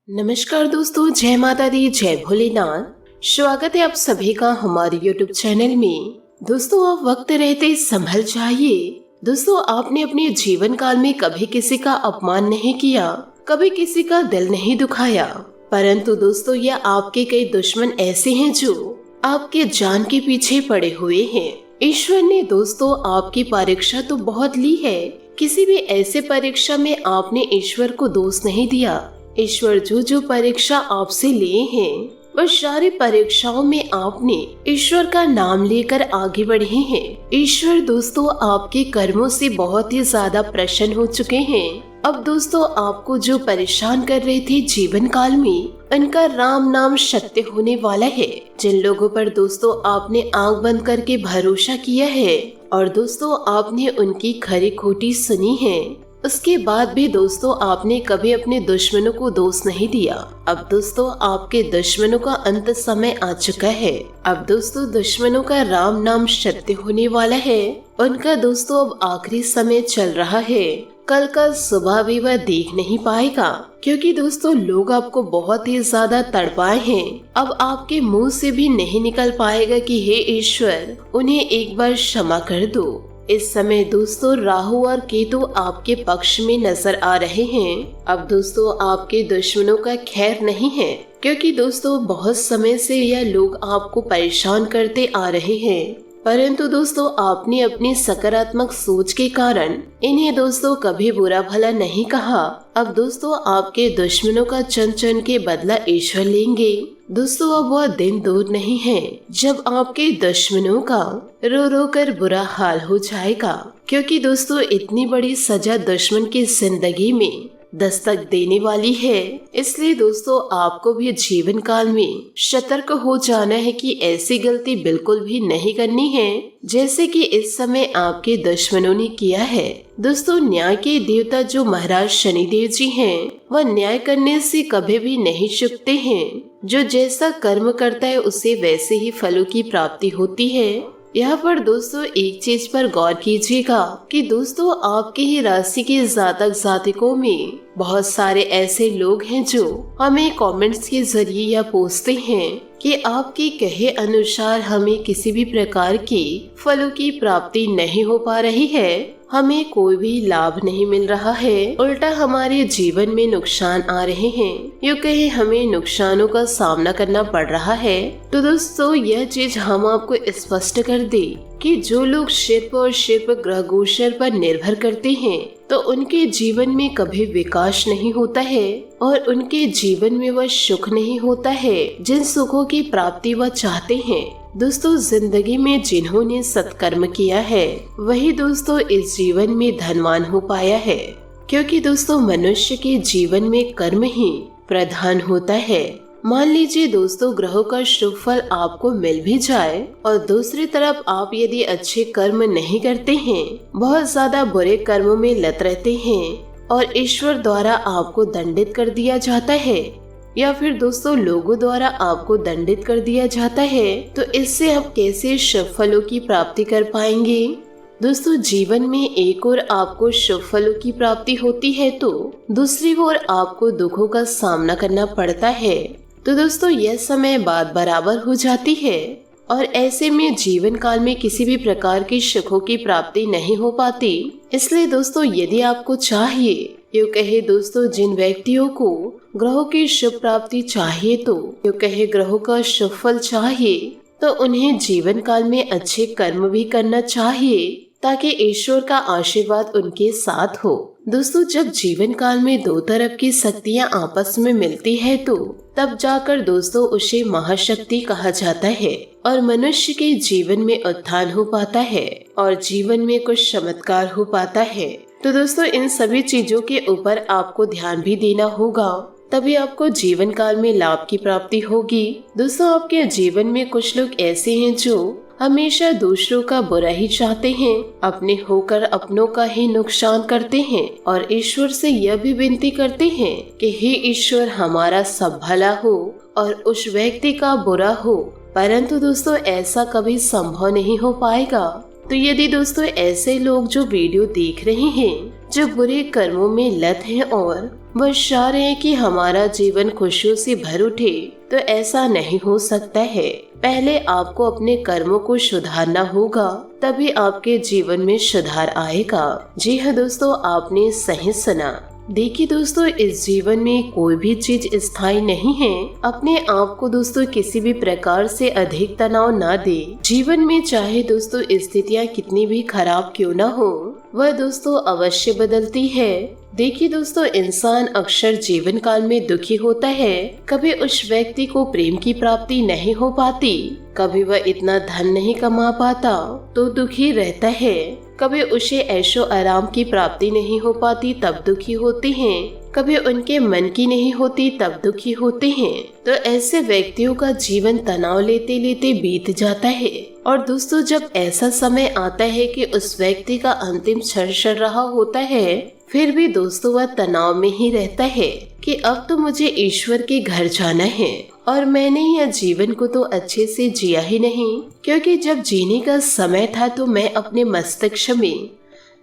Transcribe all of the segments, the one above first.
नमस्कार दोस्तों, जय माता दी, जय भोलेनाथ। स्वागत है आप सभी का हमारे YouTube चैनल में। दोस्तों, आप वक्त रहते संभल जाइए। दोस्तों, आपने अपने जीवन काल में कभी किसी का अपमान नहीं किया, कभी किसी का दिल नहीं दुखाया, परंतु दोस्तों यह आपके कई दुश्मन ऐसे हैं जो आपके जान के पीछे पड़े हुए हैं। ईश्वर ने दोस्तों आपकी परीक्षा तो बहुत ली है, किसी भी ऐसे परीक्षा में आपने ईश्वर को दोष नहीं दिया। ईश्वर जो परीक्षा आपसे लिए हैं, वह सारी परीक्षाओं में आपने ईश्वर का नाम लेकर आगे बढ़े हैं। ईश्वर दोस्तों आपके कर्मों से बहुत ही ज्यादा प्रसन्न हो चुके हैं। अब दोस्तों आपको जो परेशान कर रहे थे जीवन काल में, उनका राम नाम सत्य होने वाला है। जिन लोगों पर दोस्तों आपने आंख बंद करके भरोसा किया है और दोस्तों आपने उनकी खरी खोटी सुनी है, उसके बाद भी दोस्तों आपने कभी अपने दुश्मनों को दोष नहीं दिया। अब दोस्तों आपके दुश्मनों का अंत समय आ चुका है। अब दोस्तों दुश्मनों का राम नाम सत्य होने वाला है। उनका दोस्तों अब आखिरी समय चल रहा है। कल का सुबह भी वह देख नहीं पाएगा, क्योंकि दोस्तों लोग आपको बहुत ही ज्यादा तड़पाए हैं। अब आपके मुंह से भी नहीं निकल पाएगा कि हे ईश्वर, उन्हें एक बार क्षमा कर दो। इस समय दोस्तों राहु और केतु आपके पक्ष में नजर आ रहे हैं। अब दोस्तों आपके दुश्मनों का खैर नहीं है, क्योंकि दोस्तों बहुत समय से यह लोग आपको परेशान करते आ रहे हैं, परंतु दोस्तों आपने अपनी सकारात्मक सोच के कारण इन्हें दोस्तों कभी बुरा भला नहीं कहा। अब दोस्तों आपके दुश्मनों का चुन चुन के बदला ईश्वर लेंगे। दोस्तों अब वह दिन दूर नहीं है जब आपके दुश्मनों का रो रो कर बुरा हाल हो जाएगा, क्योंकि दोस्तों इतनी बड़ी सजा दुश्मन की जिंदगी में दस्तक देने वाली है। इसलिए दोस्तों आपको भी जीवन काल में सतर्क हो जाना है कि ऐसी गलती बिल्कुल भी नहीं करनी है जैसे कि इस समय आपके दुश्मनों ने किया है। दोस्तों न्याय के देवता जो महाराज शनिदेव जी हैं, वह न्याय करने से कभी भी नहीं चूकते हैं। जो जैसा कर्म करता है उसे वैसे ही फलों की प्राप्ति होती है। यहाँ पर दोस्तों एक चीज पर गौर कीजिएगा कि दोस्तों आपके ही राशि के जातक जातिकों में बहुत सारे ऐसे लोग हैं जो हमें कमेंट्स के जरिए यह पूछते हैं कि आपके कहे अनुसार हमें किसी भी प्रकार की फलों की प्राप्ति नहीं हो पा रही है, हमें कोई भी लाभ नहीं मिल रहा है, उल्टा हमारे जीवन में नुकसान आ रहे हैं, यूँ कहे हमें नुकसानों का सामना करना पड़ रहा है। तो दोस्तों यह चीज हम आपको स्पष्ट कर दे कि जो लोग शिल्प और शिल्प ग्रह गोचर पर निर्भर करते हैं, तो उनके जीवन में कभी विकास नहीं होता है और उनके जीवन में वह सुख नहीं होता है जिन सुखों की प्राप्ति वह चाहते हैं। दोस्तों जिंदगी में जिन्होंने सत्कर्म किया है वही दोस्तों इस जीवन में धनवान हो पाया है, क्योंकि दोस्तों मनुष्य के जीवन में कर्म ही प्रधान होता है। मान लीजिए दोस्तों ग्रहों का शुभ फल आपको मिल भी जाए और दूसरी तरफ आप यदि अच्छे कर्म नहीं करते हैं, बहुत ज्यादा बुरे कर्मों में लत रहते हैं और ईश्वर द्वारा आपको दंडित कर दिया जाता है या फिर दोस्तों लोगों द्वारा आपको दंडित कर दिया जाता है, तो इससे आप कैसे शुभ फलों की प्राप्ति कर पाएंगे। दोस्तों जीवन में एक ओर आपको शुभ फलों की प्राप्ति होती है तो दूसरी ओर आपको दुखों का सामना करना पड़ता है। तो दोस्तों यह समय बात बराबर हो जाती है और ऐसे में जीवन काल में किसी भी प्रकार की सुखों की प्राप्ति नहीं हो पाती। इसलिए दोस्तों यदि आपको चाहिए, यूँ कहे दोस्तों जिन व्यक्तियों को ग्रहों की शुभ प्राप्ति चाहिए, तो यूँ कहे ग्रहों का शुभ फल चाहिए, तो उन्हें जीवन काल में अच्छे कर्म भी करना चाहिए ताकि ईश्वर का आशीर्वाद उनके साथ हो। दोस्तों जब जीवन काल में दो तरफ की शक्तियाँ आपस में मिलती है तो तब जाकर दोस्तों उसे महाशक्ति कहा जाता है और मनुष्य के जीवन में उत्थान हो पाता है और जीवन में कुछ चमत्कार हो पाता है। तो दोस्तों इन सभी चीजों के ऊपर आपको ध्यान भी देना होगा, तभी आपको जीवन काल में लाभ की प्राप्ति होगी। दोस्तों आपके जीवन में कुछ लोग ऐसे हैं जो हमेशा दूसरों का बुरा ही चाहते हैं, अपने होकर अपनों का ही नुकसान करते हैं और ईश्वर से यह भी विनती करते हैं कि हे ईश्वर हमारा सब भला हो और उस व्यक्ति का बुरा हो, परंतु दोस्तों ऐसा कभी संभव नहीं हो पाएगा। तो यदि दोस्तों ऐसे लोग जो वीडियो देख रहे हैं, जो बुरे कर्मों में लत हैं और वह चाह रहे हैं कि हमारा जीवन खुशियों से भर उठे, तो ऐसा नहीं हो सकता है। पहले आपको अपने कर्मों को सुधारना होगा, तभी आपके जीवन में सुधार आएगा। जी हाँ दोस्तों, आपने सही सुना। देखिए दोस्तों, इस जीवन में कोई भी चीज स्थायी नहीं है। अपने आप को दोस्तों किसी भी प्रकार से अधिक तनाव ना दे। जीवन में चाहे दोस्तों स्थितियाँ कितनी भी खराब क्यों ना हो, वह दोस्तों अवश्य बदलती है। देखिए दोस्तों, इंसान अक्सर जीवन काल में दुखी होता है। कभी उस व्यक्ति को प्रेम की प्राप्ति नहीं हो पाती, कभी वह इतना धन नहीं कमा पाता तो दुखी रहता है, कभी उसे ऐशो आराम की प्राप्ति नहीं हो पाती तब दुखी होते हैं, कभी उनके मन की नहीं होती तब दुखी होते हैं। तो ऐसे व्यक्तियों का जीवन तनाव लेते लेते बीत जाता है। और दोस्तों, जब ऐसा समय आता है कि उस व्यक्ति का अंतिम क्षण चल रहा होता है, फिर भी दोस्तों वह तनाव में ही रहता है कि अब तो मुझे ईश्वर के घर जाना है और मैंने यह जीवन को तो अच्छे से जिया ही नहीं, क्योंकि जब जीने का समय था तो मैं अपने मस्तिष्क में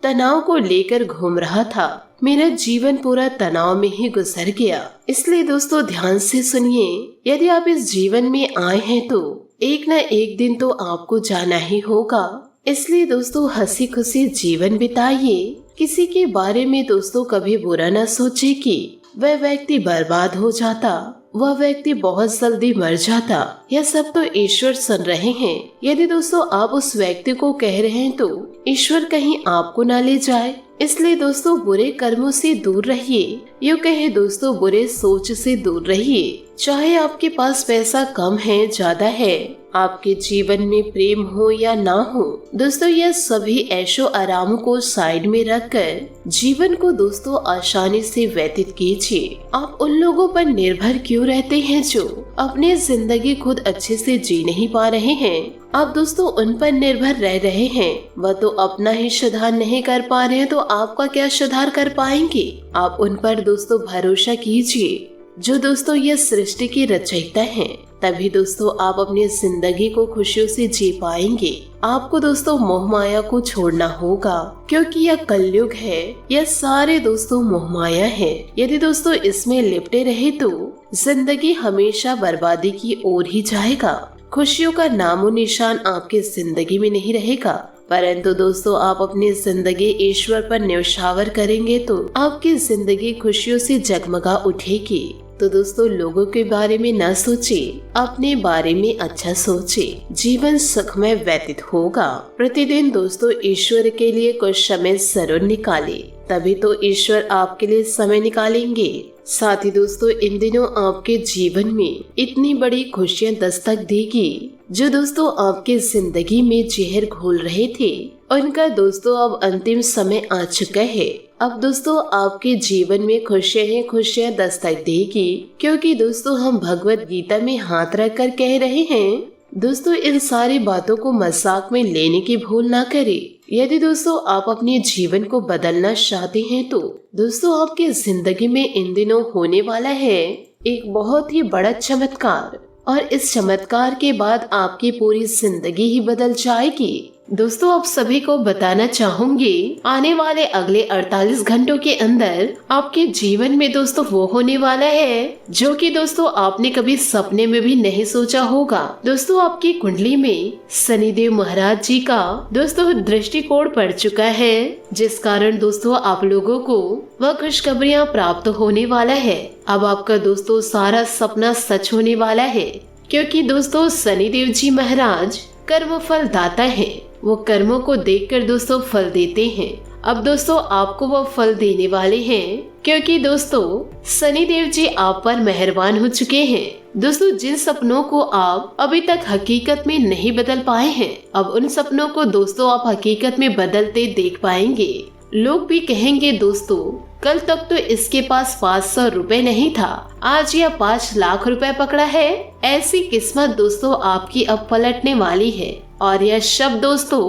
तनाव को लेकर घूम रहा था। मेरा जीवन पूरा तनाव में ही गुजर गया। इसलिए दोस्तों ध्यान से सुनिए, यदि आप इस जीवन में आए हैं तो एक न एक दिन तो आपको जाना ही होगा। इसलिए दोस्तों हंसी खुशी जीवन बिताइए। किसी के बारे में दोस्तों कभी बुरा न सोचे कि वह व्यक्ति बर्बाद हो जाता, वह व्यक्ति बहुत जल्दी मर जाता। यह सब तो ईश्वर सुन रहे हैं। यदि दोस्तों आप उस व्यक्ति को कह रहे हैं तो ईश्वर कहीं आपको ना ले जाए। इसलिए दोस्तों बुरे कर्मों से दूर रहिए, यूँ कहे दोस्तों बुरे सोच से दूर रहिए। चाहे आपके पास पैसा कम है ज्यादा है, आपके जीवन में प्रेम हो या ना हो, दोस्तों यह सभी ऐशो आराम को साइड में रखकर जीवन को दोस्तों आसानी से व्यतीत कीजिए। आप उन लोगों पर निर्भर क्यों रहते हैं जो अपनी जिंदगी खुद अच्छे से जी नहीं पा रहे हैं? आप दोस्तों उन पर निर्भर रह रहे हैं, वह तो अपना ही सुधार नहीं कर पा रहे हैं, तो आपका क्या सुधार कर पाएंगे? आप उन पर दोस्तों भरोसा कीजिए जो दोस्तों यह सृष्टि की रचयिता हैं। तभी दोस्तों आप अपनी जिंदगी को खुशियों से जी पाएंगे। आपको दोस्तों मोह माया को छोड़ना होगा, क्योंकि यह कलयुग है। यह सारे दोस्तों मोह माया है। यदि दोस्तों इसमें लिपटे रहे तो जिंदगी हमेशा बर्बादी की ओर ही जाएगा। खुशियों का नामो निशान आपकी जिंदगी में नहीं रहेगा। परंतु दोस्तों आप अपनी जिंदगी ईश्वर पर न्यौछावर करेंगे तो आपकी जिंदगी खुशियों से जगमगा उठेगी। तो दोस्तों लोगों के बारे में न सोचे, अपने बारे में अच्छा सोचे। जीवन सुखमय व्यतीत होगा। प्रतिदिन दोस्तों ईश्वर के लिए कुछ समय जरूर निकाले, तभी तो ईश्वर आपके लिए समय निकालेंगे। साथ ही दोस्तों इन दिनों आपके जीवन में इतनी बड़ी खुशियां दस्तक देगी जो दोस्तों आपके जिंदगी में जहर घोल रहे थे, उनका दोस्तों अब अंतिम समय आ चुका है। अब दोस्तों आपके जीवन में खुशियां ही खुशियां दस्तक देगी, क्योंकि दोस्तों हम भगवत गीता में हाथ रख कर कह रहे हैं। दोस्तों इन सारी बातों को मजाक में लेने की भूल ना करें। यदि दोस्तों आप अपने जीवन को बदलना चाहते हैं तो दोस्तों आपकी जिंदगी में इन दिनों होने वाला है एक बहुत ही बड़ा चमत्कार, और इस चमत्कार के बाद आपकी पूरी जिंदगी ही बदल जाएगी। दोस्तों आप सभी को बताना चाहूंगी, आने वाले अगले 48 घंटों के अंदर आपके जीवन में दोस्तों वो होने वाला है जो कि दोस्तों आपने कभी सपने में भी नहीं सोचा होगा। दोस्तों आपकी कुंडली में शनिदेव महाराज जी का दोस्तों दृष्टिकोण पड़ चुका है, जिस कारण दोस्तों आप लोगों को वह खुशखबरियाँ प्राप्त होने वाला है। अब आपका दोस्तों सारा सपना सच होने वाला है, क्योंकि दोस्तों शनिदेव जी महाराज कर्म फल दाता है। वो कर्मों को देखकर दोस्तों फल देते हैं। अब दोस्तों आपको वो फल देने वाले हैं, क्योंकि दोस्तों शनिदेव जी आप पर मेहरबान हो चुके हैं। दोस्तों जिन सपनों को आप अभी तक हकीकत में नहीं बदल पाए हैं, अब उन सपनों को दोस्तों आप हकीकत में बदलते देख पाएंगे। लोग भी कहेंगे दोस्तों कल तक तो इसके पास 500 रुपए नहीं था, आज यह 5 लाख रुपए पकड़ा है। ऐसी किस्मत दोस्तों आपकी अब पलटने वाली है, और यह शब्द दोस्तों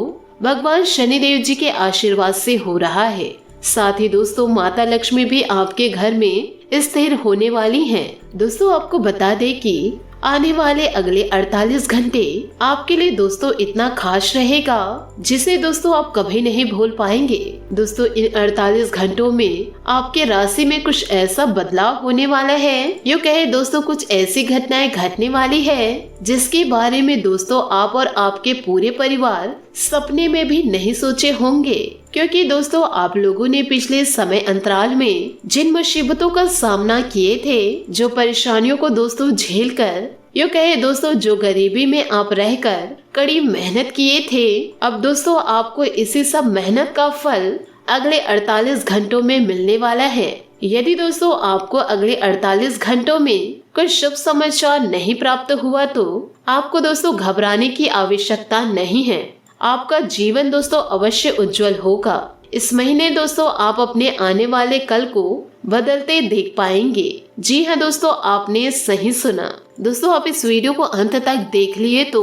भगवान शनिदेव जी के आशीर्वाद से हो रहा है। साथ ही दोस्तों माता लक्ष्मी भी आपके घर में स्थिर होने वाली हैं। दोस्तों आपको बता दें कि आने वाले अगले 48 घंटे आपके लिए दोस्तों इतना खास रहेगा जिसे दोस्तों आप कभी नहीं भूल पाएंगे। दोस्तों इन 48 घंटों में आपके राशि में कुछ ऐसा बदलाव होने वाला है, यूँ कहे दोस्तों कुछ ऐसी घटनाएं घटने वाली है जिसके बारे में दोस्तों आप और आपके पूरे परिवार सपने में भी नहीं सोचे होंगे। क्योंकि दोस्तों आप लोगों ने पिछले समय अंतराल में जिन मुसीबतों का सामना किए थे, जो परेशानियों को दोस्तों झेल कर, यूँ कहे दोस्तों जो गरीबी में आप रहकर कड़ी मेहनत किए थे, अब दोस्तों आपको इसी सब मेहनत का फल अगले 48 घंटों में मिलने वाला है। यदि दोस्तों आपको अगले 48 घंटों में कोई शुभ समाचार नहीं प्राप्त हुआ तो आपको दोस्तों घबराने की आवश्यकता नहीं है। आपका जीवन दोस्तों अवश्य उज्जवल होगा। इस महीने दोस्तों आप अपने आने वाले कल को बदलते देख पाएंगे। जी हाँ दोस्तों, आपने सही सुना। दोस्तों आप इस वीडियो को अंत तक देख लिए तो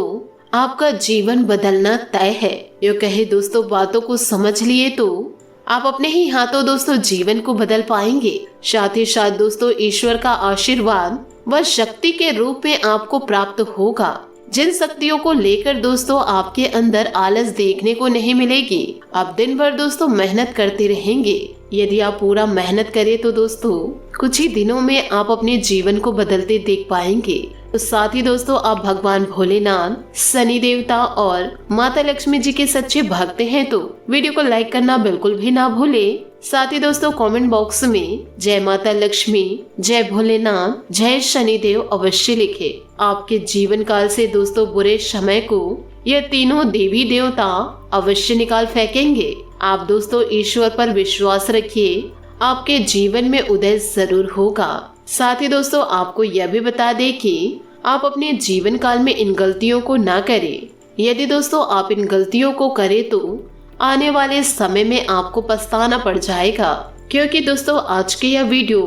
आपका जीवन बदलना तय है। यो कहे दोस्तों बातों को समझ लिए तो आप अपने ही हाथों दोस्तों जीवन को बदल पाएंगे। साथ ही साथ दोस्तों ईश्वर का आशीर्वाद व शक्ति के रूप में आपको प्राप्त होगा, जिन शक्तियों को लेकर दोस्तों आपके अंदर आलस देखने को नहीं मिलेगी। आप दिन भर दोस्तों मेहनत करते रहेंगे। यदि आप पूरा मेहनत करें तो दोस्तों कुछ ही दिनों में आप अपने जीवन को बदलते देख पाएंगे। तो साथ ही दोस्तों आप भगवान भोलेनाथ, शनि देवता और माता लक्ष्मी जी के सच्चे भक्त हैं तो वीडियो को लाइक करना बिल्कुल भी ना भूले। साथ ही दोस्तों कमेंट बॉक्स में जय माता लक्ष्मी, जय भोलेनाथ, जय शनिदेव अवश्य लिखे। आपके जीवन काल से दोस्तों बुरे समय को ये तीनों देवी देवता अवश्य निकाल फेंकेंगे। आप दोस्तों ईश्वर पर विश्वास रखिए, आपके जीवन में उदय जरूर होगा। साथ ही दोस्तों आपको यह भी बता दें कि आप अपने जीवन काल में इन गलतियों को ना करें। यदि दोस्तों आप इन गलतियों को करें तो आने वाले समय में आपको पछताना पड़ जाएगा। क्योंकि दोस्तों आज की यह वीडियो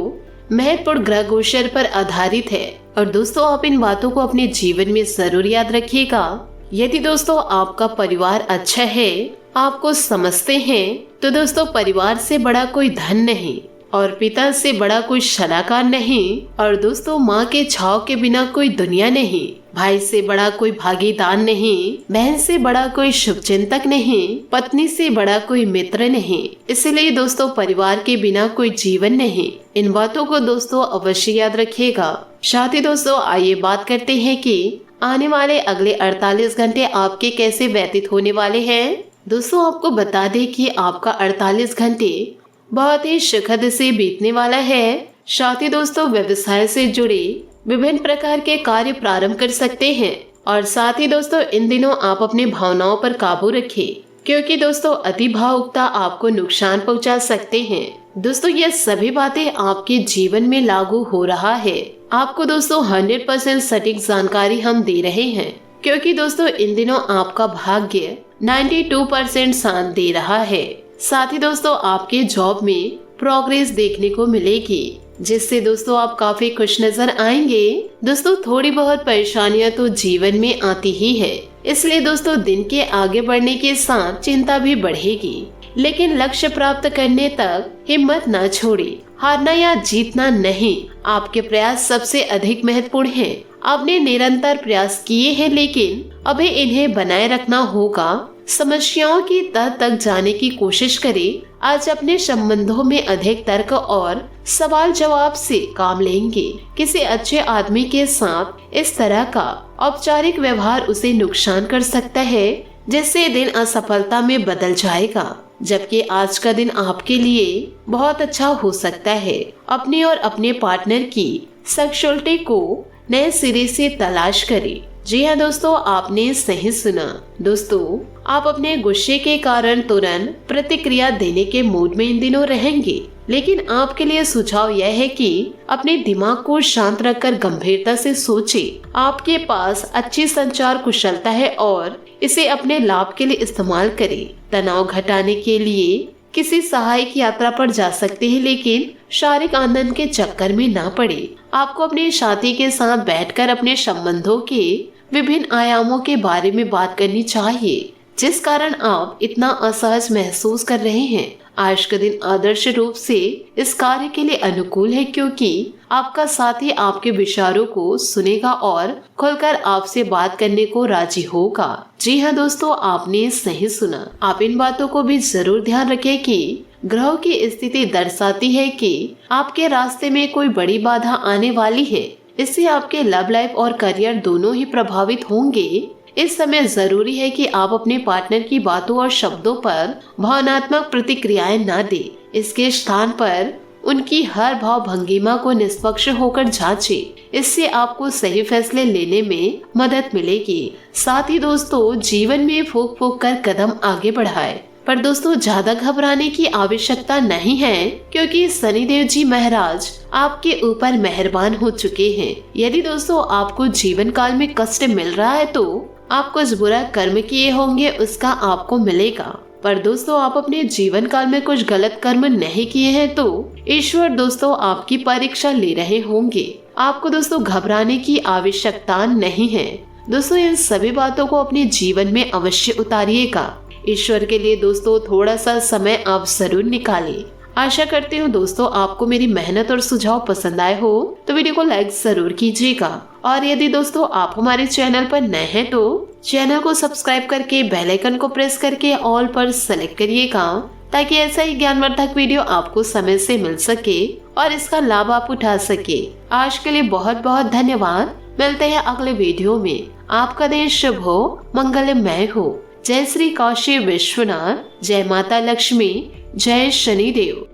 महत्वपूर्ण ग्रह गोचर पर आधारित है और दोस्तों आप इन बातों को अपने जीवन में जरूर याद रखिएगा। यदि दोस्तों आपका परिवार अच्छा है, आपको समझते हैं, तो दोस्तों परिवार से बड़ा कोई धन नहीं और पिता से बड़ा कोई सलाहकार नहीं और दोस्तों माँ के छाव के बिना कोई दुनिया नहीं, भाई से बड़ा कोई भागीदार नहीं, बहन से बड़ा कोई शुभचिंतक नहीं, पत्नी से बड़ा कोई मित्र नहीं। इसलिए दोस्तों परिवार के बिना कोई जीवन नहीं। इन बातों को दोस्तों अवश्य याद रखिएगा। साथ ही दोस्तों आइए बात करते हैं कि आने वाले अगले 48 घंटे आपके कैसे व्यतीत होने वाले हैं। दोस्तों आपको बता दें कि आपका 48 घंटे बहुत ही सुखद से बीतने वाला है। साथ ही दोस्तों व्यवसाय से जुड़े विभिन्न प्रकार के कार्य प्रारंभ कर सकते हैं और साथ ही दोस्तों इन दिनों आप अपने भावनाओं पर काबू रखें, क्योंकि दोस्तों अति भावुकता आपको नुकसान पहुंचा सकते हैं। दोस्तों ये सभी बातें आपके जीवन में लागू हो रहा है। आपको दोस्तों 100% सटीक जानकारी हम दे रहे हैं, क्योंकि दोस्तों इन दिनों आपका भाग्य 92% साथ दे रहा है। साथ ही दोस्तों आपके जॉब में प्रोग्रेस देखने को मिलेगी, जिससे दोस्तों आप काफी खुश नजर आएंगे। दोस्तों थोड़ी बहुत परेशानियां तो जीवन में आती ही है, इसलिए दोस्तों दिन के आगे बढ़ने के साथ चिंता भी बढ़ेगी, लेकिन लक्ष्य प्राप्त करने तक हिम्मत न छोड़े। हारना या जीतना नहीं, आपके प्रयास सबसे अधिक महत्वपूर्ण है। आपने निरंतर प्रयास किए हैं, लेकिन अभी इन्हें बनाए रखना होगा। समस्याओं की तह तक जाने की कोशिश करें। आज अपने संबंधों में अधिक तर्क और सवाल जवाब से काम लेंगे। किसी अच्छे आदमी के साथ इस तरह का औपचारिक व्यवहार उसे नुकसान कर सकता है, जिससे दिन असफलता में बदल जाएगा। जबकि आज का दिन आपके लिए बहुत अच्छा हो सकता है। अपने और अपने पार्टनर की सेक्सुअलिटी को नए सिरे से तलाश करें। जी हाँ दोस्तों, आपने सही सुना। दोस्तों आप अपने गुस्से के कारण तुरंत प्रतिक्रिया देने के मूड में इन दिनों रहेंगे, लेकिन आपके लिए सुझाव यह है कि अपने दिमाग को शांत रखकर गंभीरता से सोचें। आपके पास अच्छी संचार कुशलता है और इसे अपने लाभ के लिए इस्तेमाल करें। तनाव घटाने के लिए किसी सहायक यात्रा पर जा सकते हैं, लेकिन शारीरिक आनंद के चक्कर में ना पड़े। आपको अपने साथी के साथ बैठकर अपने संबंधों के विभिन्न आयामों के बारे में बात करनी चाहिए, जिस कारण आप इतना असहज महसूस कर रहे हैं। आज का दिन आदर्श रूप से इस कार्य के लिए अनुकूल है, क्योंकि आपका साथी आपके विचारों को सुनेगा और खुलकर आपसे बात करने को राजी होगा। जी हाँ दोस्तों, आपने सही सुना। आप इन बातों को भी जरूर ध्यान रखें कि ग्रहों की स्थिति दर्शाती है कि आपके रास्ते में कोई बड़ी बाधा आने वाली है। इससे आपके लव लाइफ और करियर दोनों ही प्रभावित होंगे। इस समय जरूरी है कि आप अपने पार्टनर की बातों और शब्दों पर भावनात्मक प्रतिक्रियाएं न दें। इसके स्थान पर उनकी हर भाव भंगिमा को निष्पक्ष होकर जांचें। इससे आपको सही फैसले लेने में मदद मिलेगी। साथ ही दोस्तों, जीवन में फूंक फूंक कर कदम आगे बढ़ाएं। पर दोस्तों, ज्यादा घबराने की आवश्यकता नहीं है, क्योंकि शनिदेव जी महाराज आपके ऊपर मेहरबान हो चुके हैं। यदि दोस्तों आपको जीवन काल में कष्ट मिल रहा है तो आप कुछ बुरा कर्म किए होंगे, उसका आपको मिलेगा। पर दोस्तों, आप अपने जीवन काल में कुछ गलत कर्म नहीं किए हैं तो ईश्वर दोस्तों आपकी परीक्षा ले रहे होंगे। आपको दोस्तों घबराने की आवश्यकता नहीं है। दोस्तों, इन सभी बातों को अपने जीवन में अवश्य उतारिएगा। ईश्वर के लिए दोस्तों थोड़ा सा समय आप जरूर निकालें। आशा करती हूँ दोस्तों आपको मेरी मेहनत और सुझाव पसंद आए हो तो वीडियो को लाइक जरूर कीजिएगा। और यदि दोस्तों आप हमारे चैनल पर नए हैं तो चैनल को सब्सक्राइब करके बेल आइकन को प्रेस करके ऑल पर सेलेक्ट करिएगा, ताकि ऐसा ही ज्ञानवर्धक वीडियो आपको समय से मिल सके और इसका लाभ आप उठा सके। आज के लिए बहुत बहुत धन्यवाद। मिलते हैं अगले वीडियो में। आपका दिन शुभ हो, मंगलमय हो। जय श्री काशी विश्वनाथ, जय माता लक्ष्मी, जय शनिदेव।